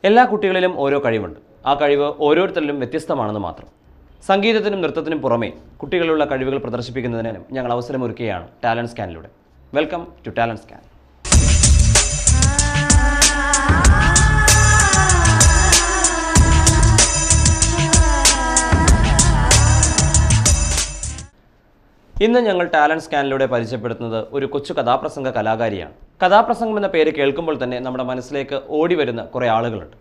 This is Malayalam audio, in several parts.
എല്ലാ കുട്ടികളിലും ഓരോ കഴിവുണ്ട്. ആ കഴിവ് ഓരോരുത്തരിലും വ്യത്യസ്തമാണെന്ന് മാത്രം. സംഗീതത്തിനും നൃത്തത്തിനും പുറമെ കുട്ടികളുള്ള കഴിവുകൾ പ്രദർശിപ്പിക്കുന്നതിനും ഞങ്ങൾ അവസരമൊരുക്കുകയാണ് ടാലൻറ്റ് സ്കാനിലൂടെ. Welcome to talent scan. ഇന്ന് ഞങ്ങൾ ടാലൻറ്റ് സ്കാനിലൂടെ പരിചയപ്പെടുത്തുന്നത് ഒരു കൊച്ചു കഥാപ്രസംഗ കലാകാരിയാണ്. കഥാപ്രസംഗം എന്ന പേര് കേൾക്കുമ്പോൾ തന്നെ നമ്മുടെ മനസ്സിലേക്ക് ഓടി വരുന്ന കുറേ ആളുകളുണ്ട്.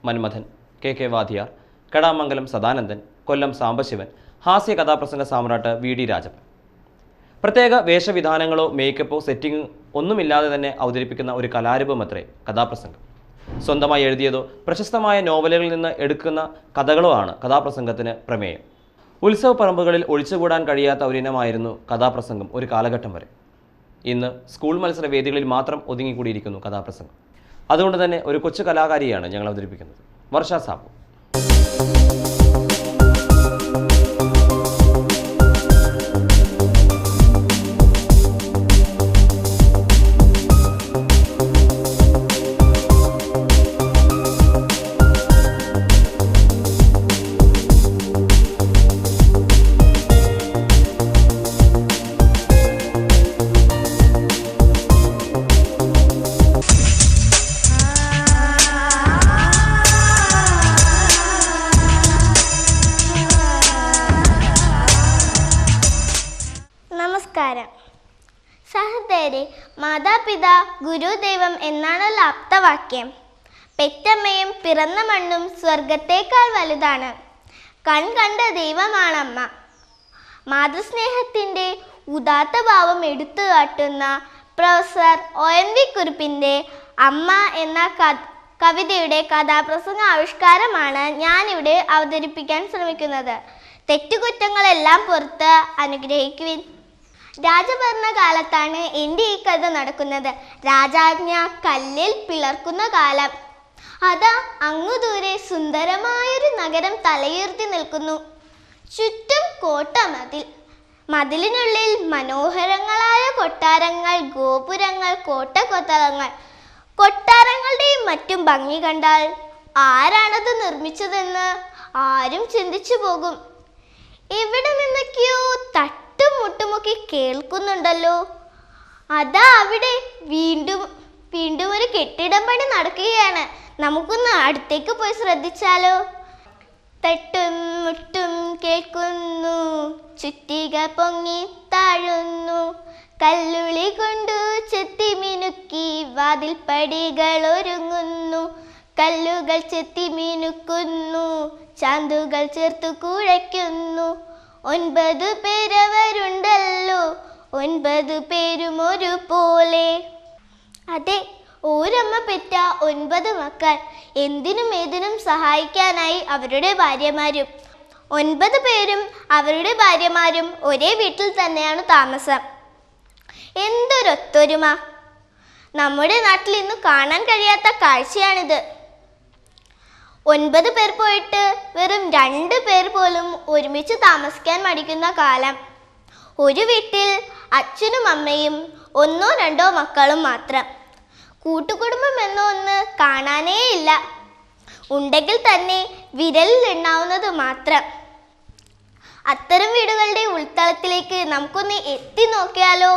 മന്മഥൻ, കെ വാദിയാർ, കടാമംഗലം സദാനന്ദൻ, കൊല്ലം സാംബശിവൻ, ഹാസ്യ കഥാപ്രസംഗ സാമ്രാട്ട് വി.ഡി. രാജപ്പൻ. പ്രത്യേക വേഷവിധാനങ്ങളോ മേക്കപ്പോ സെറ്റിംഗ് ഒന്നുമില്ലാതെ തന്നെ അവതരിപ്പിക്കുന്ന ഒരു കലാരൂപമത്രേ കഥാപ്രസംഗം. സ്വന്തമായി എഴുതിയതോ പ്രശസ്തമായ നോവലുകളിൽ നിന്ന് എടുക്കുന്ന കഥകളോ ആണ് കഥാപ്രസംഗത്തിന് പ്രമേയം. ഉത്സവ പറമ്പുകളിൽ ഒഴിച്ചുകൂടാൻ കഴിയാത്ത ഒരിനമായിരുന്നു കഥാപ്രസംഗം ഒരു കാലഘട്ടം വരെ. ഇന്ന് സ്കൂൾ മത്സര വേദികളിൽ മാത്രം ഒതുങ്ങിക്കൂടിയിരിക്കുന്നു കഥാപ്രസംഗം. അതുകൊണ്ട് തന്നെ ഒരു കൊച്ചു കലാകാരിയാണ് ഞങ്ങൾ അവതരിപ്പിക്കുന്നത്, വർഷ സാബു. നമസ്കാരം. സഹൃദയരെ, മാതാപിതാ ഗുരുദൈവം എന്നാണല്ലോ ആപ്തവാക്യം. പെറ്റമ്മയും പിറന്ന മണ്ണും സ്വർഗത്തേക്കാൾ വലുതാണ്. കണ്ട ദൈവമാണമ്മ. മാതൃസ്നേഹത്തിൻ്റെ ഉദാത്ത ഭാവം എടുത്തു കാട്ടുന്ന പ്രൊഫസർ ONV കുറുപ്പിൻ്റെ അമ്മ എന്ന കവിതയുടെ കഥാപ്രസംഗ ആവിഷ്കാരമാണ് ഞാനിവിടെ അവതരിപ്പിക്കാൻ ശ്രമിക്കുന്നത്. തെറ്റുകുറ്റങ്ങളെല്ലാം പുറത്ത് അനുഗ്രഹിക്കുവിൻ. രാജഭരണകാലത്താണ് എൻ്റെ ഈ കഥ നടക്കുന്നത്. രാജാജ്ഞ കല്ലിൽ പിളർക്കുന്ന കാലം. അതാ അങ്ങു ദൂരെ സുന്ദരമായൊരു നഗരം തലയുയർത്തി നിൽക്കുന്നു. ചുറ്റും കോട്ടമതിൽ. മതിലിനുള്ളിൽ മനോഹരങ്ങളായ കൊട്ടാരങ്ങൾ, ഗോപുരങ്ങൾ, കോട്ടകൊത്തളങ്ങൾ. കൊട്ടാരങ്ങളുടെയും മറ്റും ഭംഗി കണ്ടാൽ ആരാണത് നിർമ്മിച്ചതെന്ന് ആരും ചിന്തിച്ചു പോകും. ഇവിടെ നിന്നൊക്കെയോ മുട്ടുമുട്ടി കേൾക്കുന്നുണ്ടല്ലോ. അതാ അവിടെ വീണ്ടും ഒരു കെട്ടിടം പണി നടക്കുകയാണ്. നമുക്കൊന്ന് അടുത്തേക്ക് പോയി ശ്രദ്ധിച്ചാലോ? തട്ടും മുട്ടും കേൾക്കുന്നു, ചുറ്റിക പൊങ്ങി താഴുന്നു, കല്ലുളി കൊണ്ടു ചെത്തി മിനുക്കി വാതിൽ പടികൾ ഒരുങ്ങുന്നു, കല്ലുകൾ ചെത്തി മിനുക്കുന്നു, ചാന്തുകൾ ചേർത്തു കുഴയ്ക്കുന്നു. 9 പേരവരുണ്ടല്ലോ, 9 പേരും ഒരുപോലെ. അതെ, ഒരമ്മ പെറ്റ 9 മക്കൾ. എന്തിനും ഏതിനും സഹായിക്കാനായി അവരുടെ ഭാര്യമാരും. 9 പേരും അവരുടെ ഭാര്യമാരും ഒരേ വീട്ടിൽ തന്നെയാണ് താമസം. എന്തൊരൊത്തൊരുമ! നമ്മുടെ നാട്ടിൽ ഇന്ന് കാണാൻ കഴിയാത്ത കാഴ്ചയാണിത്. 9 പേർ പോയിട്ട് വെറും 2 പേർ പോലും ഒരുമിച്ച് താമസിക്കാൻ മടിക്കുന്ന കാലം. ഒരു വീട്ടിൽ അച്ഛനും അമ്മയും 1-2 മക്കളും മാത്രം. കൂട്ടുകുടുംബം എന്ന ഒന്ന് കാണാനേ ഇല്ല. ഉണ്ടെങ്കിൽ തന്നെ വിരലിൽ എണ്ണാവുന്നത് മാത്രം. അത്തരം വീടുകളുടെ ഉൾത്തളത്തിലേക്ക് നമുക്കൊന്ന് എത്തി നോക്കിയാലോ?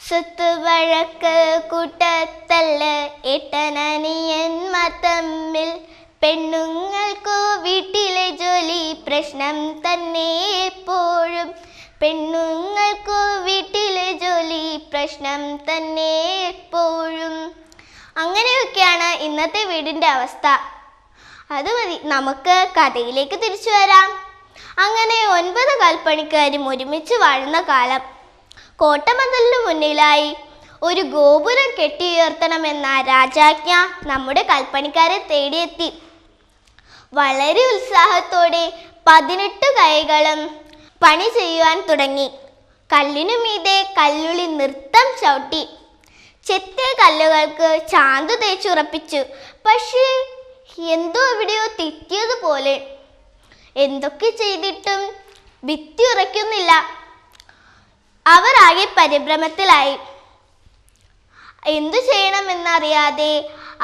സ്വത്ത് വഴക്ക്, കൂട്ടത്തല്ല്, ഏട്ടനനിയന്മാർ തമ്മിൽ, പെണ്ണുങ്ങൾക്കോ വീട്ടിലെ ജോലി പ്രശ്നം തന്നെ എപ്പോഴും. പെണ്ണുങ്ങൾക്കോ വീട്ടിലെ ജോലി പ്രശ്നം തന്നെ എപ്പോഴും. അങ്ങനെയൊക്കെയാണ് ഇന്നത്തെ വീടിൻ്റെ അവസ്ഥ. അത് മതി, നമുക്ക് കഥയിലേക്ക് തിരിച്ചു വരാം. അങ്ങനെ 9 കൽപ്പണിക്കാരും ഒരുമിച്ച് വാഴുന്ന കാലം. കോട്ടമതിലിന് മുന്നിലായി ഒരു ഗോപുരം കെട്ടിയുയർത്തണമെന്ന രാജാജ്ഞ നമ്മുടെ കൽപ്പണിക്കാരെ തേടിയെത്തി. വളരെ ഉത്സാഹത്തോടെ 18 കൈകളും പണി ചെയ്യുവാൻ തുടങ്ങി. കല്ലിനു മീതെ കല്ലുളി നൃത്തം ചവിട്ടി. ചെത്തിയ കല്ലുകൾക്ക് ചാന്തു തേച്ചുറപ്പിച്ചു. പക്ഷേ എന്തോ എവിടെയോ തെറ്റിയതുപോലെ. എന്തൊക്കെ ചെയ്തിട്ടും ഭിത്തി ഉറയ്ക്കുന്നില്ല. അവർ ആകെ പരിഭ്രമത്തിലായി. എന്തു ചെയ്യണമെന്നറിയാതെ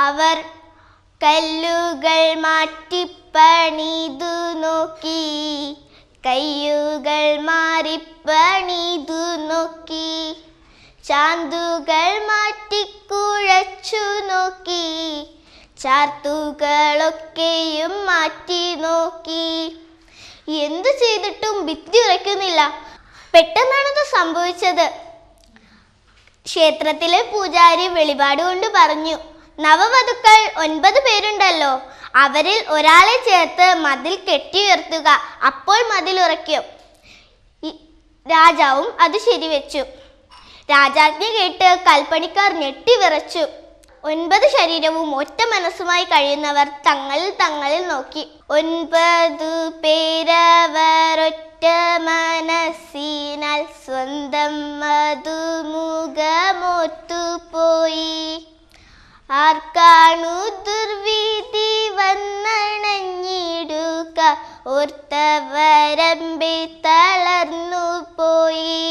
അവർ കല്ലുകൾ മാറ്റിപ്പണിതു നോക്കി, കയ്യുകൾ മാറിപ്പണിതു നോക്കി, ചാന്തുകൾ മാറ്റിക്കുഴച്ചു നോക്കി, ചാർത്തുകളൊക്കെയും മാറ്റി നോക്കി. എന്തു ചെയ്തിട്ടും ഭിത്തി ഉറയ്ക്കുന്നില്ല. പെട്ടെന്നാണത് സംഭവിച്ചത്. ക്ഷേത്രത്തിലെ പൂജാരി വെളിപാട് കൊണ്ട് പറഞ്ഞു, നവവധുക്കൾ 9 പേരുണ്ടല്ലോ, അവരിൽ ഒരാളെ ചേർത്ത് മതിൽ കെട്ടിയുയർത്തുക, അപ്പോൾ മതിൽ ഉറയ്ക്കും. രാജാവും അത് ശരിവെച്ചു. രാജാജ്ഞ കേട്ട് കൽപ്പണിക്കാർ ഞെട്ടിവിറച്ചു. 9 ശരീരവും ഒറ്റ മനസ്സുമായി കഴിയുന്നവർ തങ്ങളിൽ നോക്കി. 9 പേരവർ ഒറ്റ മനസ്സിനാൽ സ്വന്തം മധുമുഖമൊത്തുപോയി. ആർക്കാണു ദുർവിധി വന്നണഞ്ഞിടുക, ഓർത്തവരമ്പെ തളർന്നു പോയി.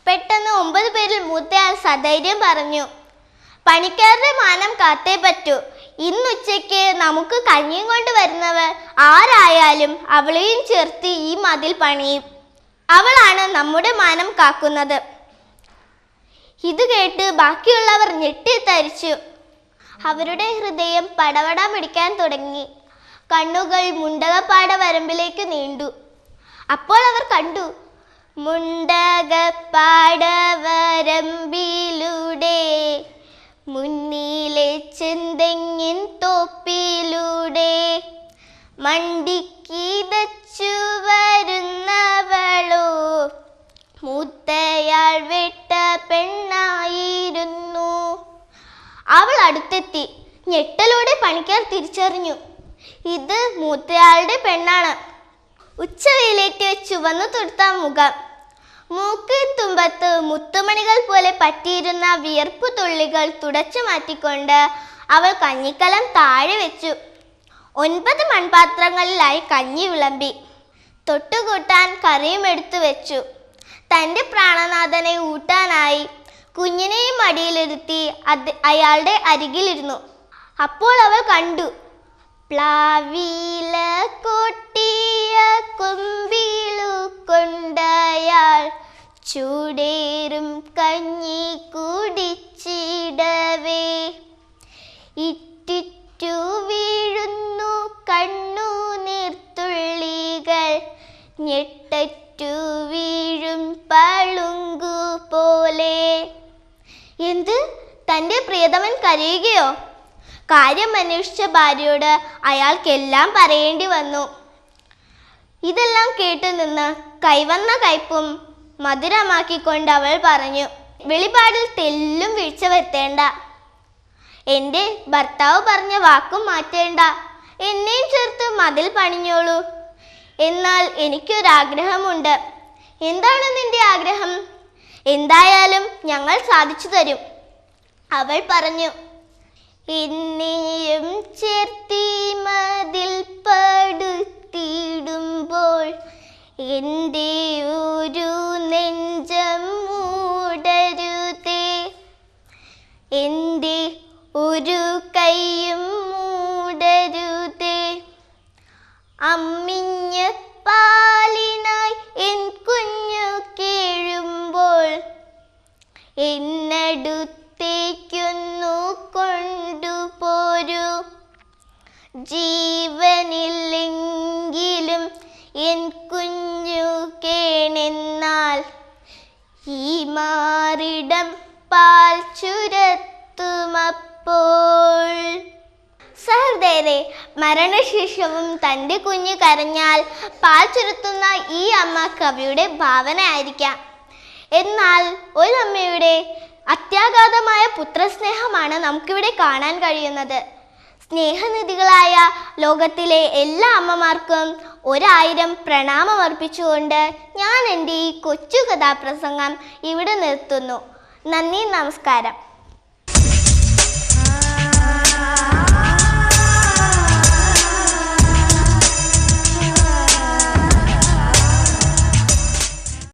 പെട്ടെന്ന് 9 പേരിൽ മൂത്തയാൾ സധൈര്യം പറഞ്ഞു, പണിക്കാരുടെ മാനം കാത്തേ പറ്റൂ. ഇന്നുച്ചയ്ക്ക് നമുക്ക് കഞ്ഞിയും കൊണ്ട് വരുന്നവർ ആരായാലും അവളെയും ചേർത്ത് ഈ മതിൽ പണിയും. അവളാണ് നമ്മുടെ മാനം കാക്കുന്നത്. ഇത് കേട്ട് ബാക്കിയുള്ളവർ ഞെട്ടിത്തരിച്ചു. അവരുടെ ഹൃദയം പടപട പിടിക്കാൻ തുടങ്ങി. കണ്ണുകൾ മുണ്ടകപ്പാട വരമ്പിലേക്ക് നീണ്ടു. അപ്പോൾ അവർ കണ്ടു, മുണ്ടകപ്പാട വരമ്പിലൂടെ, മുന്നിലെ ചെന്തെങ്ങിൻ തോപ്പിലൂടെ, മണ്ടിക്കിതച്ചു വരുന്നവളോ മൂത്തയാൾ വെട്ട പെണ്ണായിരുന്നു. അവൾ അടുത്തെത്തി. ഞെട്ടലോടെ പണിക്കാർ തിരിച്ചറിഞ്ഞു, ഇത് മൂത്തയാളുടെ പെണ്ണാണ്. ഉച്ചവെയിലേറ്റ് ചുവന്നു തുടുത്ത മുഖം, മൂക്ക് തുമ്പത്ത് മുത്തുമണികൾ പോലെ പറ്റിയിരുന്ന വിയർപ്പു തുള്ളികൾ തുടച്ചു മാറ്റിക്കൊണ്ട് അവൾ കഞ്ഞിക്കലം താഴെ വെച്ചു. 9 മൺപാത്രങ്ങളിലായി കഞ്ഞി വിളമ്പി. തൊട്ടുകൂട്ടാൻ കറിയും എടുത്തു വെച്ചു. തൻ്റെ പ്രാണനാഥനെ ഊട്ടാനായി കുഞ്ഞിനെയും മടിയിലിരുത്തി അയാളുടെ അരികിലിരുന്നു. അപ്പോൾ അവൾ കണ്ടു, പ്ലാവില കൊട്ടിയ കൊമ്പിളു കൊണ്ടയാൾ ചൂടേറും കഞ്ഞി കുടിച്ചിടവേ, ഇറ്റിറ്റു വീഴുന്നു കണ്ണുനീർത്തുള്ളികൾ, ഞെട്ടറ്റു വീഴും പളുങ്കു പോലെ. എന്ത്, തൻ്റെ പ്രിയതമൻ കരയുകയോ? കാര്യം അന്വേഷിച്ച ഭാര്യയോട് അയാൾക്കെല്ലാം പറയേണ്ടി വന്നു. ഇതെല്ലാം കേട്ടു നിന്ന് കൈവന്ന കയ്പും മധുരമാക്കിക്കൊണ്ട് അവൾ പറഞ്ഞു, വെളിപാടിൽ തെല്ലും വീഴ്ച വരുത്തേണ്ട. എൻ്റെ ഭർത്താവ് പറഞ്ഞ വാക്കും മാറ്റേണ്ട. എന്നെയും ചേർത്ത് മതിൽ പണിഞ്ഞോളൂ. എന്നാൽ എനിക്കൊരാഗ്രഹമുണ്ട്. എന്താണ് നിന്റെ ആഗ്രഹം? എന്തായാലും ഞങ്ങൾ സാധിച്ചു തരും. അവൾ പറഞ്ഞു, എന്നെയും ചേർത്തി മതിൽ പടുത്തിടുമ്പോൾ എൻ്റെ ഒരു നെഞ്ചം മൂടരുതേ, എൻ്റെ ഒരു കൈയും മൂടരുതേ. അമ്മിഞ്ഞ പാലിനായി എൻ കുഞ്ഞു കേഴുമ്പോൾ എന്നടുത്തേക്കൊന്നു കൊണ്ടുപോരൂ. ജീവനില്ലെങ്കിലും എൻ കുഞ്ഞു കേണെന്നാൽ ഈ മാറിടം പാൽ ചുരത്തുമപ്പോൾ. സഹൃദയരെ, മരണശേഷവും തൻ്റെ കുഞ്ഞ് കരഞ്ഞാൽ പാൽ ചുരത്തുന്ന ഈ അമ്മ കവിയുടെ ഭാവനയായിരിക്കാം. എന്നാൽ ഒരമ്മയുടെ അത്യാഘാതമായ പുത്രസ്നേഹമാണ് നമുക്കിവിടെ കാണാൻ കഴിയുന്നത്. സ്നേഹനിധികളായ ലോകത്തിലെ എല്ലാ അമ്മമാർക്കും 1000 പ്രണാമം അർപ്പിച്ചുകൊണ്ട് ഞാൻ എൻ്റെ ഈ കൊച്ചു കഥാപ്രസംഗം ഇവിടെ നിർത്തുന്നു. നന്ദി, നമസ്കാരം.